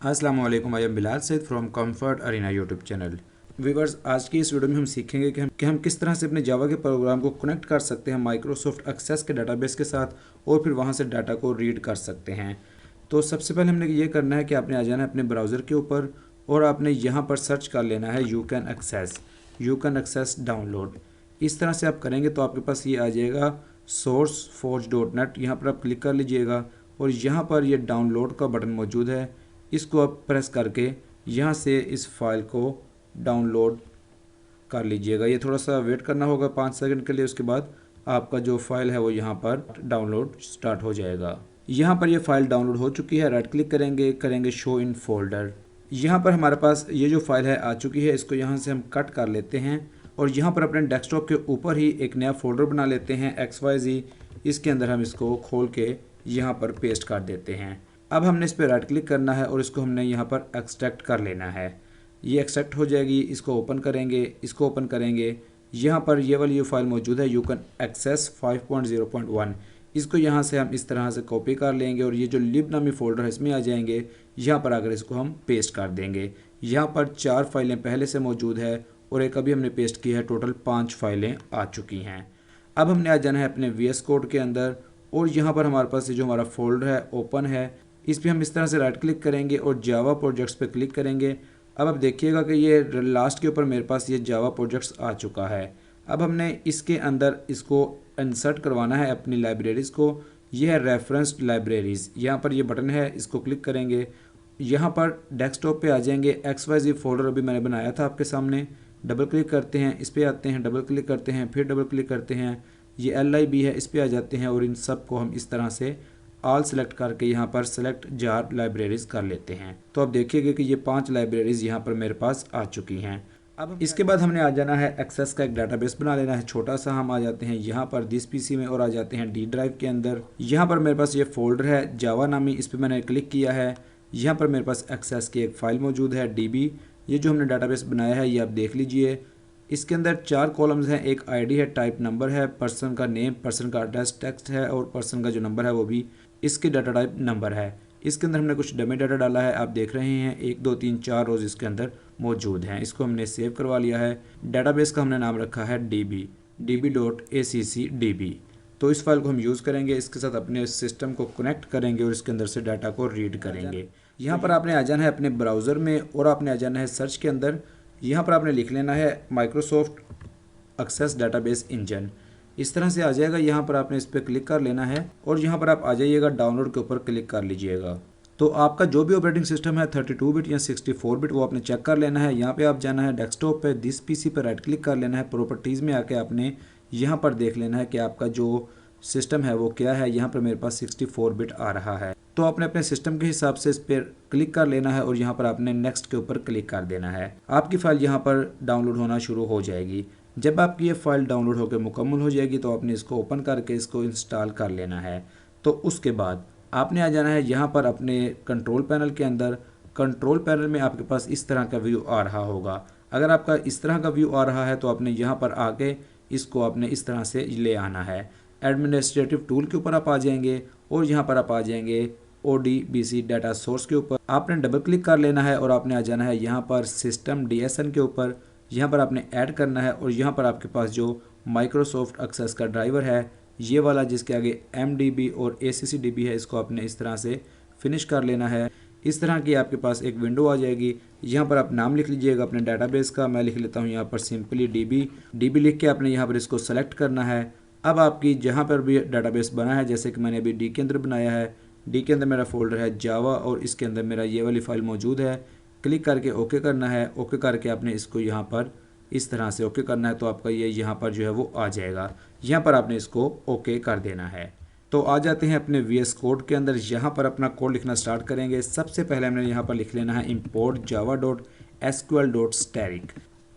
अस्सलाम वालेकुम, I am Bilal Saeed from Comfort Arena YouTube channel. Viewers, आज की इस वीडियो में हम सीखेंगे कि हम किस तरह से अपने जावा के प्रोग्राम को कनेक्ट कर सकते हैं माइक्रोसॉफ्ट एक्सेस के डाटाबेस के साथ और फिर वहां से डाटा को रीड कर सकते हैं। तो सबसे पहले हमने ये करना है कि आपने आ जाना है अपने ब्राउज़र के ऊपर और आपने यहाँ पर सर्च कर लेना है यू कैन एक्सेस डाउनलोड। इस तरह से आप करेंगे तो आपके पास ये आ जाएगा sourceforge.net। यहाँ पर आप क्लिक कर लीजिएगा और यहाँ पर ये डाउनलोड का बटन मौजूद है। इसको आप प्रेस करके यहाँ से इस फाइल को डाउनलोड कर लीजिएगा। ये थोड़ा सा वेट करना होगा 5 सेकंड के लिए, उसके बाद आपका जो फाइल है वो यहाँ पर डाउनलोड स्टार्ट हो जाएगा। यहाँ पर ये फाइल डाउनलोड हो चुकी है। राइट क्लिक करेंगे शो इन फोल्डर। यहाँ पर हमारे पास ये जो फाइल है आ चुकी है। इसको यहाँ से हम कट कर लेते हैं और यहाँ पर अपने डेस्कटॉप के ऊपर ही एक नया फोल्डर बना लेते हैं XYZ। इसके अंदर हम इसको खोल के यहाँ पर पेस्ट कर देते हैं। अब हमने इस पर राइट क्लिक करना है और इसको हमने यहाँ पर एक्सट्रैक्ट कर लेना है। ये एक्सट्रैक्ट हो जाएगी। इसको ओपन करेंगे। यहाँ पर ये वाली फाइल मौजूद है यू कैन एक्सेस 5.0.1। इसको यहाँ से हम इस तरह से कॉपी कर लेंगे और ये जो लिब नामी फोल्डर है इसमें आ जाएंगे। यहाँ पर आकर इसको हम पेस्ट कर देंगे। यहाँ पर 4 फाइलें पहले से मौजूद है और एक अभी हमने पेस्ट की है। टोटल 5 फाइलें आ चुकी हैं। अब हमने आ जाना है अपने VS कोड के अंदर और यहाँ पर हमारे पास ये जो हमारा फोल्डर है ओपन है। इस पर हम इस तरह से राइट क्लिक करेंगे और जावा प्रोजेक्ट्स पे क्लिक करेंगे। अब आप देखिएगा कि ये लास्ट के ऊपर मेरे पास ये जावा प्रोजेक्ट्स आ चुका है। अब हमने इसके अंदर इसको इंसर्ट करवाना है अपनी लाइब्रेरीज़ को। ये है रेफरेंस्ड लाइब्रेरीज़। यहाँ पर ये बटन है, इसको क्लिक करेंगे। यहाँ पर डेस्कटॉप पे आ जाएंगे। XYZ फोल्डर अभी मैंने बनाया था आपके सामने। डबल क्लिक करते हैं, इस पर आते हैं, डबल क्लिक करते हैं, फिर डबल क्लिक करते हैं। ये LIB है, इस पर आ जाते हैं और इन सब को हम इस तरह से ऑल सेलेक्ट करके यहाँ पर सेलेक्ट जार लाइब्रेरीज़ कर लेते हैं। तो आप देखिएगा कि ये 5 लाइब्रेरीज़ यहाँ पर मेरे पास आ चुकी हैं। अब इसके बाद हमने आ जाना है एक्सेस का एक डाटाबेस बना लेना है छोटा सा। हम आ जाते हैं यहाँ पर दिस PC में और आ जाते हैं D ड्राइव के अंदर। यहाँ पर मेरे पास ये फोल्डर है जावा नामी, इस पर मैंने क्लिक किया है। यहाँ पर मेरे पास एक्सेस की एक फ़ाइल मौजूद है DB। ये जो हमने डाटाबेस बनाया है ये आप देख लीजिए। इसके अंदर 4 कॉलम्स हैं। एक ID है, टाइप नंबर है, पर्सन का नेम, पर्सन का एड्रेस टेक्स्ट है और पर्सन का जो नंबर है वो भी इसके डाटा टाइप नंबर है। इसके अंदर हमने कुछ डमी डाटा डाला है, आप देख रहे हैं 1 2 3 4 रोज इसके अंदर मौजूद हैं। इसको हमने सेव करवा लिया है। डाटाबेस का हमने नाम रखा है db.accdb। तो इस फाइल को हम यूज़ करेंगे, इसके साथ अपने सिस्टम को कनेक्ट करेंगे और इसके अंदर से डाटा को रीड करेंगे। यहाँ पर आपने आ जाना है अपने ब्राउज़र में और आपने आ जाना है सर्च के अंदर। यहाँ पर आपने लिख लेना है माइक्रोसॉफ्ट एक्सेस डाटाबेस इंजन। इस तरह से आ जाएगा। यहाँ पर आपने इस पर क्लिक कर लेना है और यहाँ पर आप आ जाइएगा, डाउनलोड के ऊपर क्लिक कर लीजिएगा। तो आपका जो भी ऑपरेटिंग सिस्टम है 32 बिट या 64 बिट वो आपने चेक कर लेना है। यहाँ पे आप जाना है डेस्कटॉप पे, दिस PC पर राइट क्लिक कर लेना है। प्रॉपर्टीज़ में आके आपने यहाँ पर देख लेना है कि आपका जो सिस्टम है वो क्या है। यहाँ पर मेरे पास 64 बिट आ रहा है। तो आपने अपने सिस्टम के हिसाब से इस पर क्लिक कर लेना है और यहाँ पर आपने नेक्स्ट के ऊपर क्लिक कर देना है। आपकी फ़ाइल यहाँ पर डाउनलोड होना शुरू हो जाएगी। जब आपकी ये फ़ाइल डाउनलोड होकर मुकम्मल हो जाएगी तो आपने इसको ओपन करके इसको इंस्टॉल कर लेना है। तो उसके बाद आपने आ जाना है यहाँ पर अपने कंट्रोल पैनल के अंदर। कंट्रोल पैनल में आपके पास इस तरह का व्यू आ रहा होगा। अगर आपका इस तरह का व्यू आ रहा है तो आपने यहाँ पर आके इसको आपने इस तरह से ले आना है। एडमिनिस्ट्रेटिव टूल के ऊपर आप आ जाएंगे और यहाँ पर आप आ जाएंगे ODBC डाटा सोर्स के ऊपर। आपने डबल क्लिक कर लेना है और आपने आ जाना है यहाँ पर सिस्टम DSN के ऊपर। यहाँ पर आपने ऐड करना है और यहाँ पर आपके पास जो माइक्रोसॉफ्ट एक्सेस का ड्राइवर है ये वाला जिसके आगे MDB और ACCDB है, इसको आपने इस तरह से फिनिश कर लेना है। इस तरह की आपके पास एक विंडो आ जाएगी। यहाँ पर आप नाम लिख लीजिएगा अपने डाटाबेस का। मैं लिख लेता हूँ यहाँ पर सिंपली DB लिख के आपने यहाँ पर इसको सेलेक्ट करना है। अब आपकी जहाँ पर भी डाटाबेस बना है, जैसे कि मैंने अभी D के अंदर बनाया है, D के अंदर मेरा फोल्डर है जावा और इसके अंदर मेरा ये वाली फ़ाइल मौजूद है। क्लिक करके ओके करना है। ओके करके आपने इसको यहाँ पर इस तरह से ओके करना है तो आपका ये यहाँ पर जो है वो आ जाएगा। यहाँ पर आपने इसको ओके कर देना है। तो आ जाते हैं अपने VS कोड के अंदर। यहाँ पर अपना कोड लिखना स्टार्ट करेंगे। सबसे पहले हमने यहाँ पर लिख लेना है import java.sql.static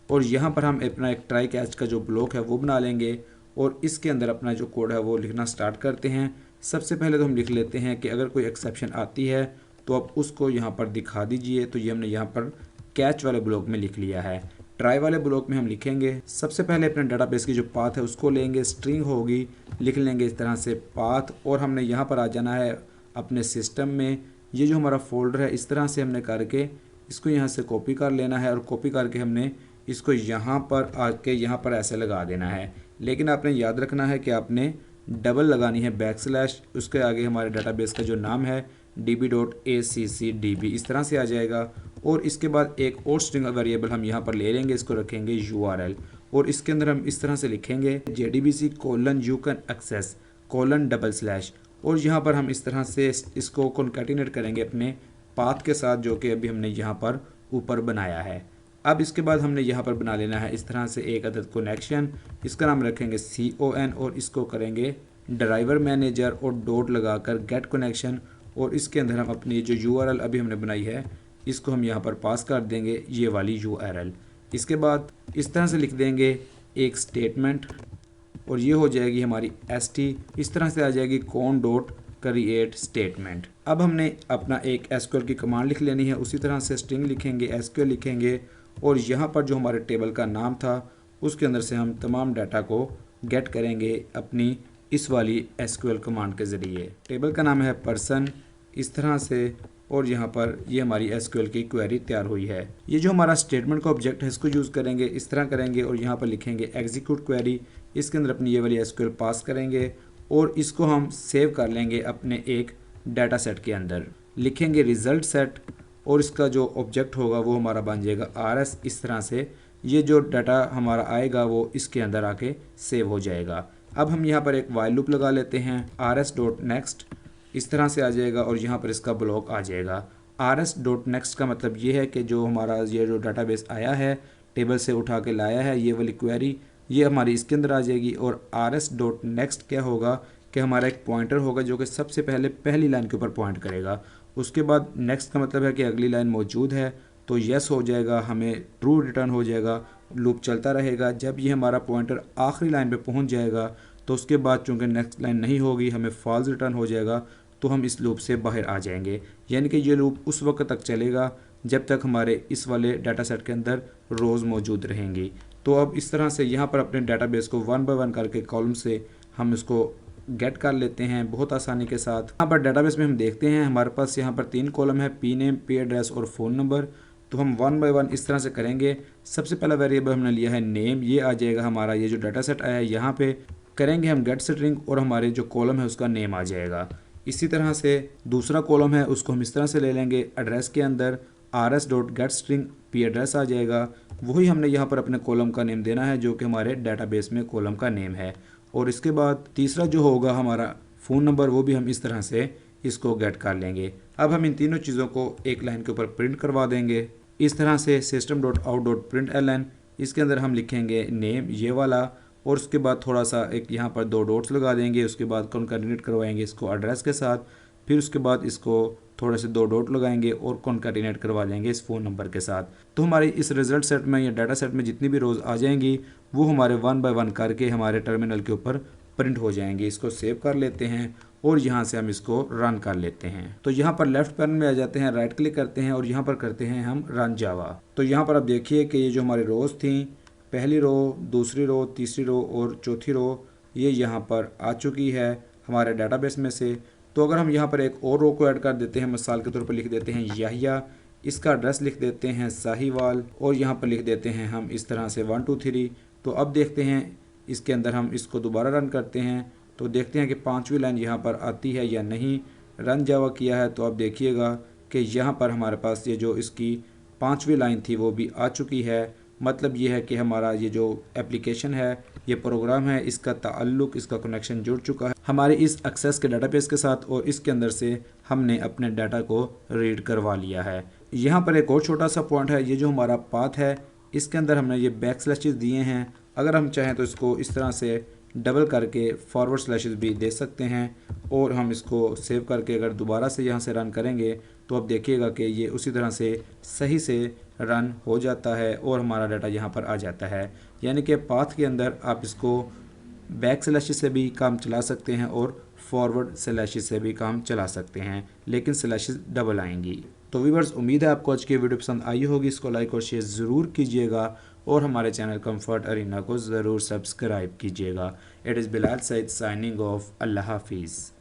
और यहाँ पर हम अपना एक ट्राई कैच का जो ब्लॉक है वो बना लेंगे और इसके अंदर अपना जो कोड है वो लिखना स्टार्ट करते हैं। सबसे पहले तो हम लिख लेते हैं कि अगर कोई एक्सेप्शन आती है तो आप उसको यहाँ पर दिखा दीजिए। तो ये हमने यहाँ पर कैच वाले ब्लॉक में लिख लिया है। ट्राई वाले ब्लॉक में हम लिखेंगे सबसे पहले अपने डाटाबेस की जो पाथ है उसको लेंगे, स्ट्रिंग होगी, लिख लेंगे इस तरह से पाथ और हमने यहाँ पर आ जाना है अपने सिस्टम में। ये जो हमारा फोल्डर है इस तरह से हमने करके इसको यहाँ से कॉपी कर लेना है और कॉपी करके हमने इसको यहाँ पर आके यहाँ पर ऐसे लगा देना है। लेकिन आपने याद रखना है कि आपने डबल लगानी है बैकस्लैश, उसके आगे हमारे डाटाबेस का जो नाम है db.accdb इस तरह से आ जाएगा। और इसके बाद एक और स्ट्रिंग वेरिएबल हम यहाँ पर ले लेंगे, इसको रखेंगे URL और इसके अंदर हम इस तरह से लिखेंगे JDBC:/you-can-access:/, और यहाँ पर हम इस तरह से इसको कॉन्कैटिनेट करेंगे अपने पाथ के साथ जो कि अभी हमने यहाँ पर ऊपर बनाया है। अब इसके बाद हमने यहाँ पर बना लेना है इस तरह से एक अदद कनेक्शन, इसका नाम रखेंगे CON और इसको करेंगे ड्राइवर मैनेजर और डॉट लगाकर गेट कनेक्शन, और इसके अंदर हम अपनी जो URL अभी हमने बनाई है इसको हम यहाँ पर पास कर देंगे ये वाली URL। इसके बाद इस तरह से लिख देंगे एक स्टेटमेंट और ये हो जाएगी हमारी ST, इस तरह से आ जाएगी con.create स्टेटमेंट। अब हमने अपना एक SQL की कमांड लिख लेनी है, उसी तरह से स्ट्रिंग लिखेंगे, SQL लिखेंगे और यहाँ पर जो हमारे टेबल का नाम था उसके अंदर से हम तमाम डाटा को गेट करेंगे अपनी इस वाली SQL कमांड के ज़रिए। टेबल का नाम है पर्सन इस तरह से, और यहाँ पर ये हमारी SQL की क्वेरी तैयार हुई है। ये जो हमारा स्टेटमेंट का ऑब्जेक्ट है इसको यूज़ करेंगे, इस तरह करेंगे और यहाँ पर लिखेंगे एग्जीक्यूट क्वेरी, इसके अंदर अपनी ये वाली SQL पास करेंगे और इसको हम सेव कर लेंगे अपने एक डाटा सेट के अंदर। लिखेंगे रिज़ल्ट सेट और इसका जो ऑब्जेक्ट होगा वो हमारा बन जाएगा RS। इस तरह से ये जो डाटा हमारा आएगा वो इसके अंदर आके सेव हो जाएगा। अब हम यहाँ पर एक वाइल लूप लगा लेते हैं, rs.next इस तरह से आ जाएगा और यहाँ पर इसका ब्लॉक आ जाएगा। rs.next का मतलब ये है कि जो हमारा ये जो डाटाबेस आया है टेबल से उठा के लाया है ये वाली क्वेरी, ये हमारी इसके अंदर आ जाएगी। और rs.next क्या होगा कि हमारा एक पॉइंटर होगा जो कि सबसे पहले पहली लाइन के ऊपर पॉइंट करेगा। उसके बाद नेक्स्ट का मतलब है कि अगली लाइन मौजूद है तो यस हो जाएगा, हमें ट्रू रिटर्न हो जाएगा। लूप चलता रहेगा, जब ये हमारा पॉइंटर आखिरी लाइन पे पहुंच जाएगा तो उसके बाद चूँकि नेक्स्ट लाइन नहीं होगी हमें फॉल्स रिटर्न हो जाएगा, तो हम इस लूप से बाहर आ जाएंगे। यानी कि ये लूप उस वक्त तक चलेगा जब तक हमारे इस वाले डाटा सेट के अंदर रोज़ मौजूद रहेंगी। तो अब इस तरह से यहाँ पर अपने डाटाबेस को 1 बाय 1 करके कॉलम से हम इसको गेट कर लेते हैं बहुत आसानी के साथ। यहाँ पर डाटाबेस में हम देखते हैं हमारे पास यहाँ पर 3 कॉलम है, पी नेम, पी एड्रेस और फ़ोन नंबर। तो हम 1 बाय 1 इस तरह से करेंगे। सबसे पहला वेरिएबल हमने लिया है नेम, ये आ जाएगा हमारा ये जो डाटा सेट आया है यहाँ पे करेंगे हम गेट स्ट्रिंग और हमारे जो कॉलम है उसका नेम आ जाएगा। इसी तरह से दूसरा कॉलम है उसको हम इस तरह से ले लेंगे, एड्रेस के अंदर rs.getString पी एड्रेस आ जाएगा, वही हमने यहाँ पर अपने कॉलम का नेम देना है जो कि हमारे डाटाबेस में कॉलम का नेम है। और इसके बाद तीसरा जो होगा हमारा फ़ोन नंबर, वो भी हम इस तरह से इसको गेट कर लेंगे। अब हम इन तीनों चीज़ों को एक लाइन के ऊपर प्रिंट करवा देंगे इस तरह से system.out.println, इसके अंदर हम लिखेंगे नेम ये वाला और उसके बाद थोड़ा सा एक यहाँ पर 2 डॉट्स लगा देंगे, उसके बाद कॉन्कैटिनेट करवाएंगे इसको एड्रेस के साथ, फिर उसके बाद इसको थोड़े से 2 डॉट लगाएंगे और कॉन्कैटिनेट करवा देंगे इस फ़ोन नंबर के साथ। तो हमारी इस रिज़ल्ट सेट में या डाटा सेट में जितनी भी रोज़ आ जाएंगी वो हमारे 1 बाय 1 करके हमारे टर्मिनल के ऊपर प्रिंट हो जाएंगे। इसको सेव कर लेते हैं और यहाँ से हम इसको रन कर लेते हैं। तो यहाँ पर लेफ्ट पैनल में आ जाते हैं, राइट क्लिक करते हैं और यहाँ पर करते हैं हम रन जावा। तो यहाँ पर आप देखिए कि ये जो हमारी रोज़ थी, पहली रो, दूसरी रो, तीसरी रो और चौथी रो, ये यहाँ पर आ चुकी है हमारे डाटाबेस में से। तो अगर हम यहाँ पर एक और रो को ऐड कर देते हैं, मिसाल के तौर पर लिख देते हैं याहिया, इसका एड्रेस लिख देते हैं साहिवाल और यहाँ पर लिख देते हैं हम इस तरह से 1 2 3। तो अब देखते हैं इसके अंदर हम इसको दोबारा रन करते हैं तो देखते हैं कि 5वीं लाइन यहाँ पर आती है या नहीं। रन जावा किया है तो अब देखिएगा कि यहाँ पर हमारे पास ये जो इसकी 5वीं लाइन थी वो भी आ चुकी है। मतलब ये है कि हमारा ये जो एप्लीकेशन है, ये प्रोग्राम है, इसका ताल्लुक़, इसका कनेक्शन जुड़ चुका है हमारे इस एक्सेस के डाटाबेस के साथ और इसके अंदर से हमने अपने डाटा को रीड करवा लिया है। यहाँ पर एक और छोटा सा पॉइंट है, ये जो हमारा पाथ है इसके अंदर हमने ये बैक स्लैशेस दिए हैं। अगर हम चाहें तो इसको इस तरह से डबल करके फॉरवर्ड स्लैशेस भी दे सकते हैं और हम इसको सेव करके अगर दोबारा से यहाँ से रन करेंगे तो अब देखिएगा कि ये उसी तरह से सही से रन हो जाता है और हमारा डाटा यहाँ पर आ जाता है। यानी कि पाथ के अंदर आप इसको बैक स्लैशेस से भी काम चला सकते हैं और फॉरवर्ड स्लैशेस से भी काम चला सकते हैं, लेकिन स्लैशेस डबल आएंगी। तो व्यूअर्स, उम्मीद है आपको आज की वीडियो पसंद आई होगी। इसको लाइक और शेयर ज़रूर कीजिएगा और हमारे चैनल कंफर्ट अरीना को ज़रूर सब्सक्राइब कीजिएगा। It is Bilal Saeed signing off. अल्लाह हाफिज़।